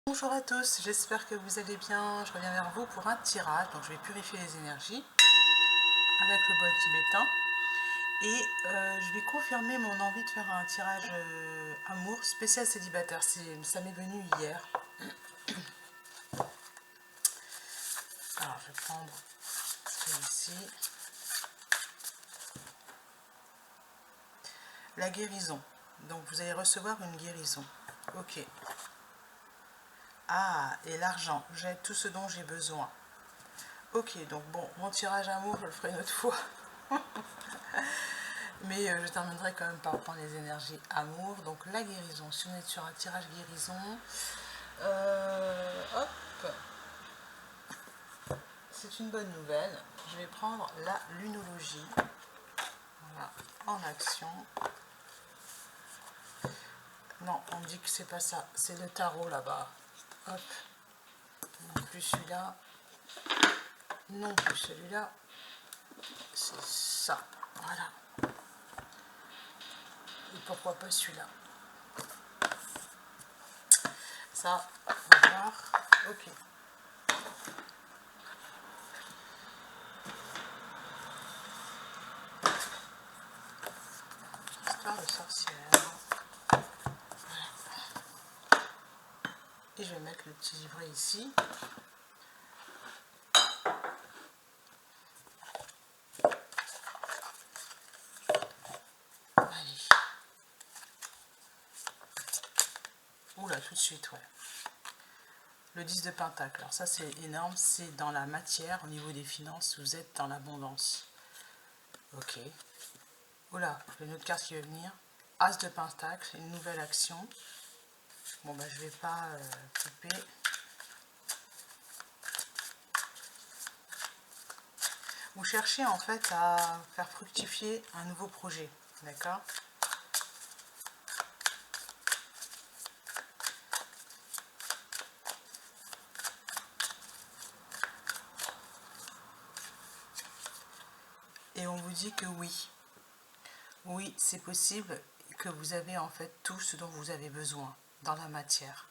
Bonjour à tous, j'espère que vous allez bien. Je reviens vers vous pour un tirage. Donc je vais purifier les énergies avec le bol tibétain. Et je vais confirmer mon envie de faire un tirage amour spécial célibataire. Ça m'est venu hier. Alors je vais prendre celui-ci. La guérison. Donc vous allez recevoir une guérison. Ok. Ah, et l'argent. J'ai tout ce dont j'ai besoin. Ok, donc bon, mon tirage amour, je le ferai une autre fois. Mais je terminerai quand même par prendre les énergies amour. Donc la guérison, si on est sur un tirage guérison, hop, c'est une bonne nouvelle. Je vais prendre la lunologie. Voilà, en action. Non, on me dit que c'est pas ça, c'est le tarot là-bas. Hop, non plus celui-là, non plus celui-là, c'est ça. Voilà. Et pourquoi pas celui-là? Ça, on va voir. Ok. Histoire de sorcière. Et je vais mettre le petit livret ici. Allez. Oula, tout de suite, ouais. Le 10 de Pentacle, alors ça c'est énorme, c'est dans la matière, au niveau des finances, vous êtes dans l'abondance. Ok. Oula, une autre carte qui va venir. As de Pentacle, une nouvelle action. Bon bah je vais pas couper. Vous cherchez en fait à faire fructifier un nouveau projet, d'accord? Et on vous dit que oui. Oui, c'est possible que vous avez en fait tout ce dont vous avez besoin dans la matière.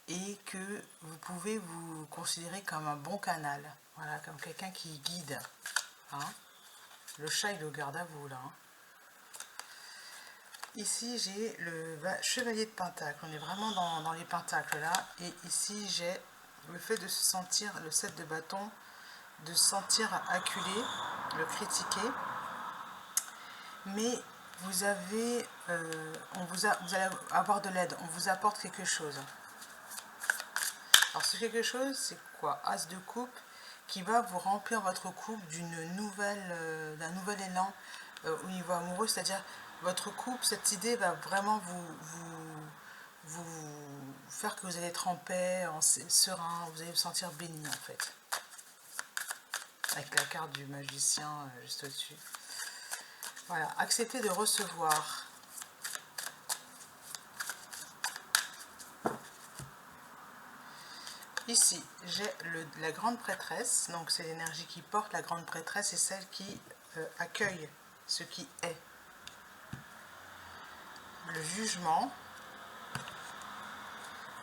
Et que vous pouvez vous considérer comme un bon canal. Voilà, comme quelqu'un qui guide. Hein? Le chat, il est au garde à vous, là. Hein? Ici, j'ai le chevalier de Pentacle. On est vraiment dans les pentacles, là. Et ici, j'ai le fait de se sentir, le 7 de bâton, de se sentir acculé, le critiquer. Mais vous avez, vous allez avoir de l'aide. On vous apporte quelque chose. Alors, ce quelque chose, c'est quoi? As de coupe qui va vous remplir votre couple d'un nouvel élan au niveau amoureux, c'est-à-dire votre couple, cette idée va vraiment vous faire que vous allez être en paix, serein, vous allez vous sentir béni en fait. Avec la carte du magicien juste au-dessus. Voilà, acceptez de recevoir. Ici, j'ai la grande prêtresse, donc c'est l'énergie qui porte la grande prêtresse, c'est celle qui accueille ce qui est. Le jugement.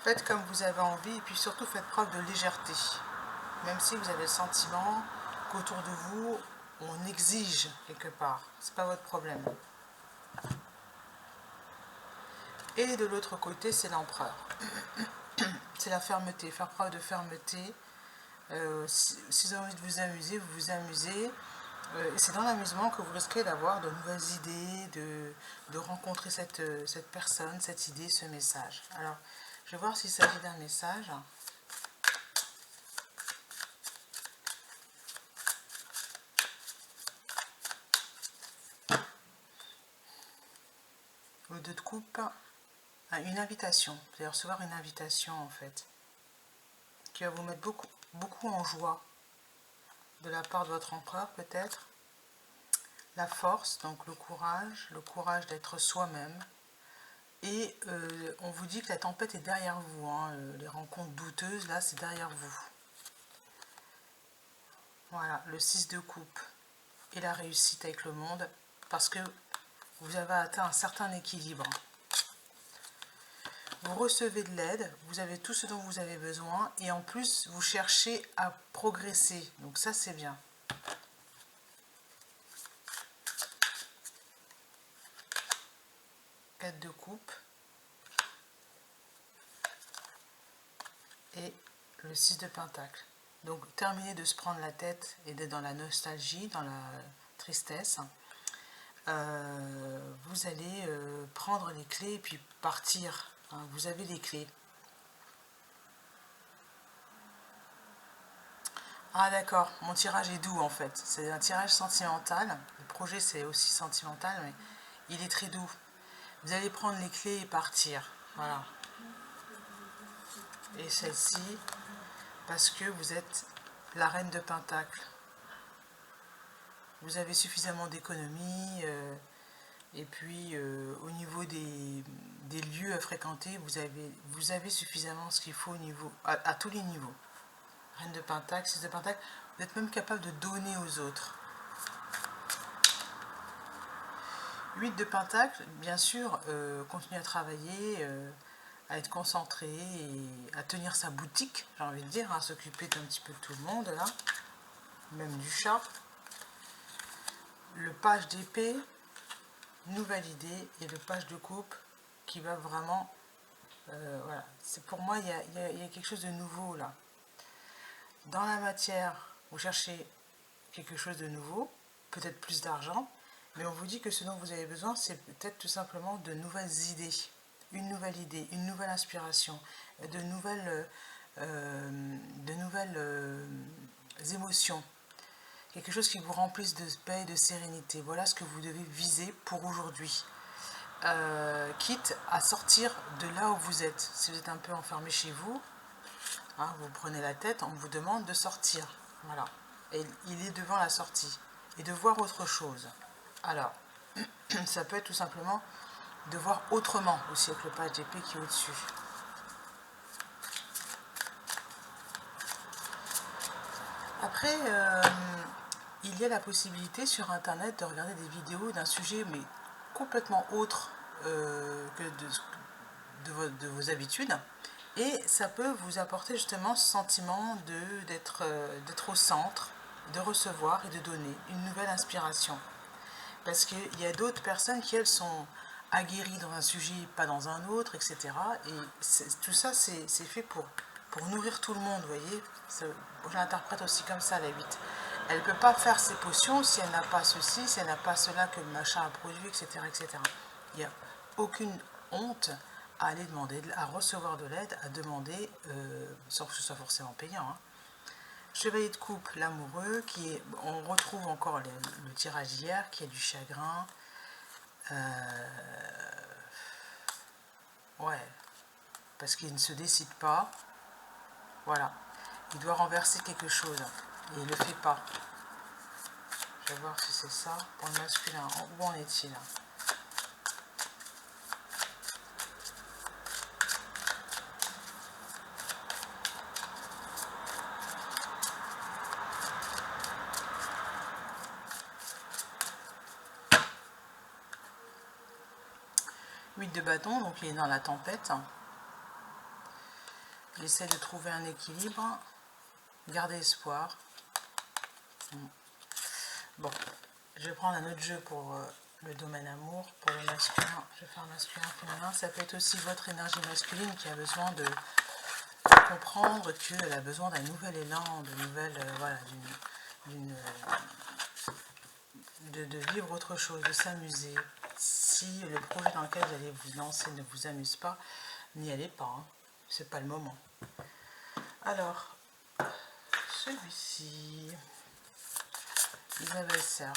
Faites comme vous avez envie et puis surtout faites preuve de légèreté. Même si vous avez le sentiment qu'autour de vous, on exige quelque part. C'est pas votre problème. Et de l'autre côté, c'est l'empereur. C'est la fermeté, faire preuve de fermeté. Si vous avez envie de vous amuser, vous vous amusez. Et c'est dans l'amusement que vous risquez d'avoir de nouvelles idées, de rencontrer cette personne, cette idée, ce message. Alors, je vais voir s'il s'agit d'un message. Le 2 de coupe, une invitation. Vous allez recevoir une invitation en fait, qui va vous mettre beaucoup en joie de la part de votre empereur peut-être. La force, donc le courage d'être soi-même. Et on vous dit que la tempête est derrière vous. Hein. Les rencontres douteuses, là, c'est derrière vous. Voilà, le 6 de coupe et la réussite avec le monde, parce que vous avez atteint un certain équilibre. vous recevez de l'aide, vous avez tout ce dont vous avez besoin et en plus vous cherchez à progresser. Donc ça c'est bien. Quatre de coupe et le 6 de pentacle. Donc terminez de se prendre la tête et d'être dans la nostalgie, dans la tristesse. Vous allez prendre les clés et puis partir. Hein, vous avez les clés. Ah d'accord, mon tirage est doux en fait. C'est un tirage sentimental. Le projet c'est aussi sentimental, mais il est très doux. Vous allez prendre les clés et partir. Voilà. Et celle-ci, parce que vous êtes la reine de Pentacle. Vous avez suffisamment d'économies. Et puis au niveau des lieux à fréquenter, vous avez suffisamment ce qu'il faut au niveau, à tous les niveaux. Reine de Pentacle, 6 de Pentacle, vous êtes même capable de donner aux autres. 8 de Pentacle, bien sûr, continuer à travailler, à être concentré et à tenir sa boutique, j'ai envie de dire, à s'occuper d'un petit peu de tout le monde, là, même du chat. Le page d'épée, nouvelle idée, et le page de coupe qui va vraiment, voilà, c'est pour moi, il y a quelque chose de nouveau là. Dans la matière, vous cherchez quelque chose de nouveau, peut-être plus d'argent, mais on vous dit que ce dont vous avez besoin, c'est peut-être tout simplement de nouvelles idées, une nouvelle idée, une nouvelle inspiration, de nouvelles émotions, quelque chose qui vous remplisse de paix et de sérénité. Voilà ce que vous devez viser pour aujourd'hui. Quitte à sortir de là où vous êtes. Si vous êtes un peu enfermé chez vous, hein, vous prenez la tête, on vous demande de sortir. Voilà. Et il est devant la sortie. Et de voir autre chose. Alors, ça peut être tout simplement de voir autrement aussi avec le page d'épée qui est au-dessus. Après, il y a la possibilité sur internet de regarder des vidéos d'un sujet mais complètement autre que de vos habitudes, et ça peut vous apporter justement ce sentiment d'être au centre, de recevoir et de donner une nouvelle inspiration, parce qu'il y a d'autres personnes qui elles sont aguerries dans un sujet, pas dans un autre, etc. Et tout ça c'est fait pour nourrir tout le monde, vous voyez. Je l'interprète aussi comme ça, la 8. Elle ne peut pas faire ses potions si elle n'a pas ceci, si elle n'a pas cela que le machin a produit, etc. etc. Il n'y a aucune honte à aller demander, à recevoir de l'aide, à demander, sans que ce soit forcément payant. Hein. Chevalier de coupe, l'amoureux, on retrouve encore le tirage d'hier, qui est du chagrin. Ouais, parce qu'il ne se décide pas. Voilà, il doit renverser quelque chose et il ne le fait pas. Je vais voir si c'est ça pour le masculin. Où en est-il? De bâton, donc il est dans la tempête. Il essaie de trouver un équilibre, garder espoir. Bon, je vais prendre un autre jeu pour le domaine amour, pour le masculin. Je vais faire masculin, féminin. Ça peut être aussi votre énergie masculine qui a besoin de comprendre qu'elle a besoin d'un nouvel élan, de nouvelles, voilà, de vivre autre chose, de s'amuser. Si le projet dans lequel vous allez vous lancer ne vous amuse pas, n'y allez pas, hein. C'est pas le moment. Alors, celui-ci, Isabelle Serre.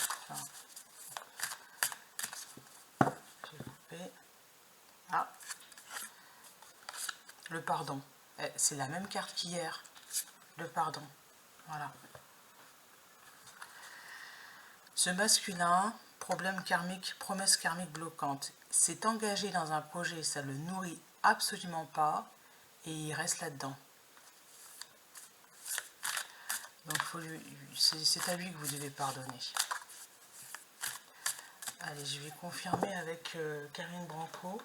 J'ai coupé. Ah, le pardon. C'est la même carte qu'hier. Le pardon. Voilà. Ce masculin, problème karmique, promesse karmique bloquante, s'est engagé dans un projet, ça ne le nourrit absolument pas, et il reste là-dedans. Donc c'est à lui que vous devez pardonner. Allez, je vais confirmer avec Karine Branco.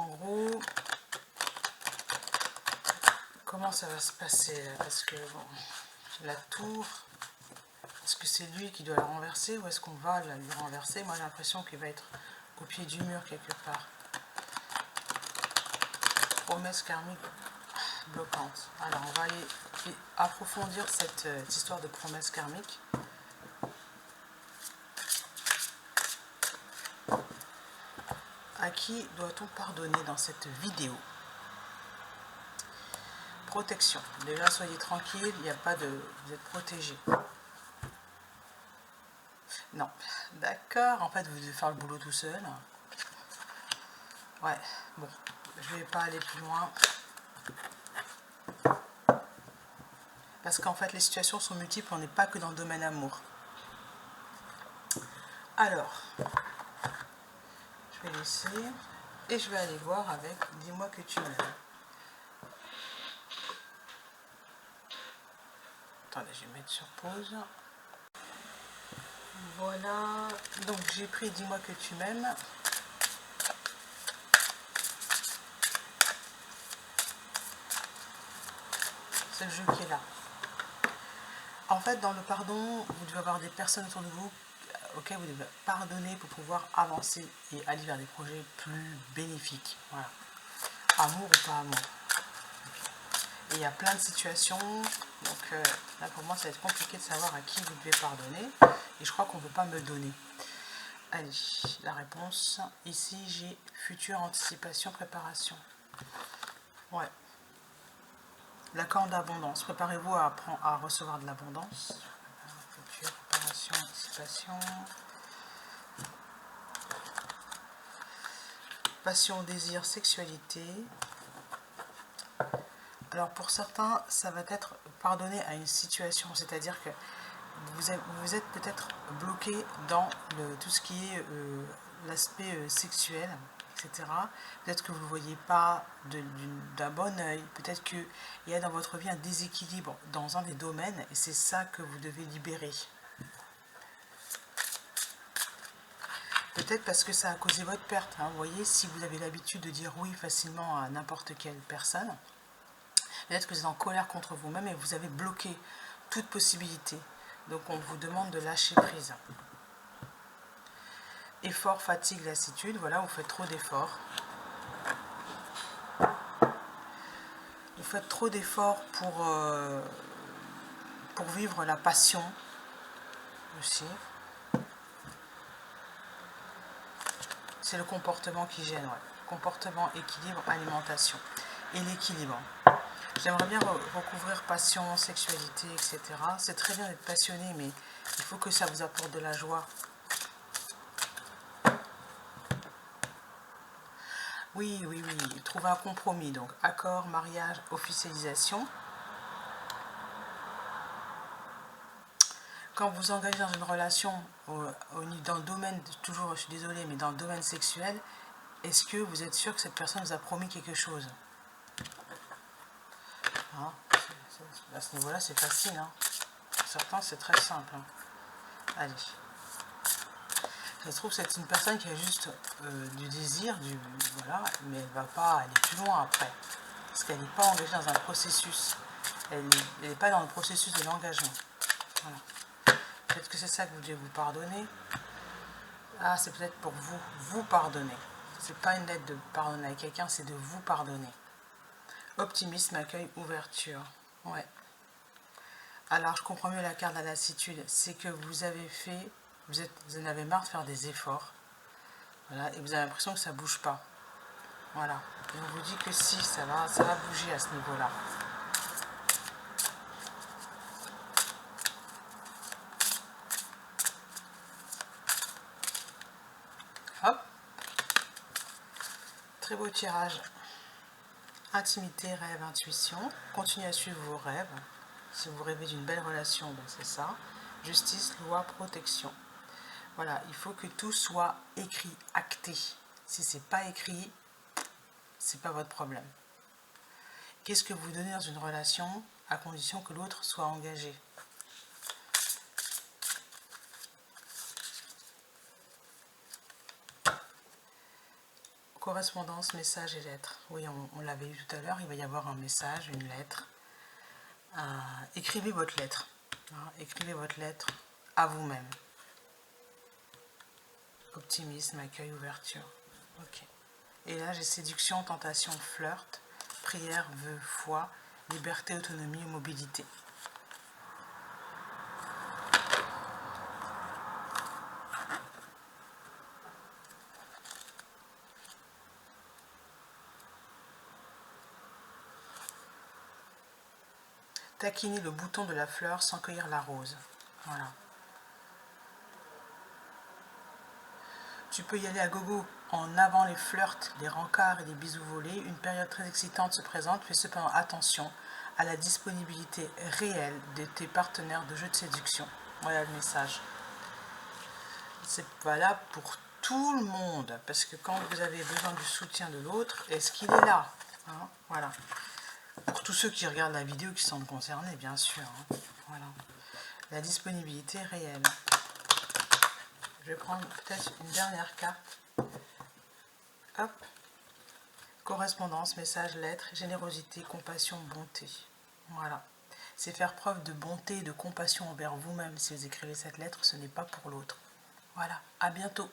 en gros, comment ça va se passer? Parce que bon, la tour, est-ce que c'est lui qui doit la renverser ou est-ce qu'on va lui renverser? Moi j'ai l'impression qu'il va être au pied du mur quelque part. Promesse karmique bloquante. Alors on va aller approfondir cette histoire de promesse karmique. À qui doit-on pardonner dans cette vidéo? Protection. Déjà soyez tranquille, il n'y a pas de... Vous êtes protégé. Non. D'accord, en fait vous devez faire le boulot tout seul. Ouais, bon, je vais pas aller plus loin. Parce qu'en fait les situations sont multiples, on n'est pas que dans le domaine amour. Alors, je vais laisser et je vais aller voir avec dis-moi que tu m'aimes. Attendez, je vais mettre sur pause. Voilà, donc j'ai pris dis-moi que tu m'aimes. C'est le jeu qui est là. En fait, dans le pardon, vous devez avoir des personnes autour de vous auxquelles vous devez pardonner pour pouvoir avancer et aller vers des projets plus bénéfiques. Voilà. Amour ou pas amour. Et il y a plein de situations, donc là pour moi ça va être compliqué de savoir à qui vous devez pardonner, et je crois qu'on ne peut pas me le donner. Allez, la réponse, ici j'ai future, anticipation, préparation. Ouais. L'accord d'abondance, préparez-vous à recevoir de l'abondance. Future, préparation, anticipation. Passion, désir, sexualité. Alors pour certains, ça va être pardonné à une situation, c'est-à-dire que vous êtes peut-être bloqué dans tout ce qui est l'aspect sexuel, etc. Peut-être que vous ne voyez pas d'un bon œil, peut-être qu'il y a dans votre vie un déséquilibre dans un des domaines et c'est ça que vous devez libérer. Peut-être parce que ça a causé votre perte. Hein. Vous voyez, si vous avez l'habitude de dire oui facilement à n'importe quelle personne, peut-être que vous êtes en colère contre vous-même et vous avez bloqué toute possibilité. Donc on vous demande de lâcher prise. Effort, fatigue, lassitude, voilà, vous faites trop d'efforts. Vous faites trop d'efforts pour vivre la passion aussi. C'est le comportement qui gêne, ouais. Comportement, équilibre, alimentation. Et l'équilibre. J'aimerais bien recouvrir passion, sexualité, etc. C'est très bien d'être passionné, mais il faut que ça vous apporte de la joie. Oui, oui, oui. Trouver un compromis. Donc, accord, mariage, officialisation. Quand vous engagez dans une relation, dans le domaine, toujours, je suis désolée, mais dans le domaine sexuel, est-ce que vous êtes sûr que cette personne vous a promis quelque chose? Hein, à ce niveau-là, c'est facile. Hein. Pour certains, c'est très simple. Hein. Allez. Ça se trouve, c'est une personne qui a juste du désir, voilà, mais elle ne va pas aller plus loin après. Parce qu'elle n'est pas engagée dans un processus. Elle n'est pas dans le processus de l'engagement. Voilà. Peut-être que c'est ça que vous devez vous pardonner. Ah, c'est peut-être pour vous pardonner. C'est pas une lettre de pardonner à quelqu'un, c'est de vous pardonner. Optimisme, accueil, ouverture. Ouais. Alors, je comprends mieux la carte de la lassitude. C'est que vous avez fait, vous en avez marre de faire des efforts. Voilà, et vous avez l'impression que ça ne bouge pas. Voilà. Et on vous dit que si, ça va bouger à ce niveau-là. Hop. Très beau tirage. Intimité, rêve, intuition. Continuez à suivre vos rêves. Si vous rêvez d'une belle relation, ben c'est ça. Justice, loi, protection. Voilà, il faut que tout soit écrit, acté. Si c'est pas écrit, c'est pas votre problème. Qu'est-ce que vous donnez dans une relation à condition que l'autre soit engagé? correspondance, message et lettres. Oui, on l'avait vu tout à l'heure, il va y avoir un message, une lettre. Écrivez votre lettre. Hein, écrivez votre lettre à vous-même. Optimisme, accueil, ouverture. Ok. Et là, j'ai séduction, tentation, flirt, prière, vœu, foi, liberté, autonomie, mobilité. Taquiner le bouton de la fleur sans cueillir la rose. Voilà. Tu peux y aller à gogo. En avant les flirts, les rencarts et les bisous volés, une période très excitante se présente. Fais cependant attention à la disponibilité réelle de tes partenaires de jeu de séduction. Voilà le message. C'est valable pour tout le monde, parce que quand vous avez besoin du soutien de l'autre, est-ce qu'il est là, hein? Voilà. Pour tous ceux qui regardent la vidéo qui sont concernés, bien sûr. Hein. Voilà. La disponibilité réelle. Je vais prendre peut-être une dernière carte. Hop. Correspondance, message, lettre, générosité, compassion, bonté. Voilà. C'est faire preuve de bonté et de compassion envers vous-même. Si vous écrivez cette lettre, ce n'est pas pour l'autre. Voilà. À bientôt.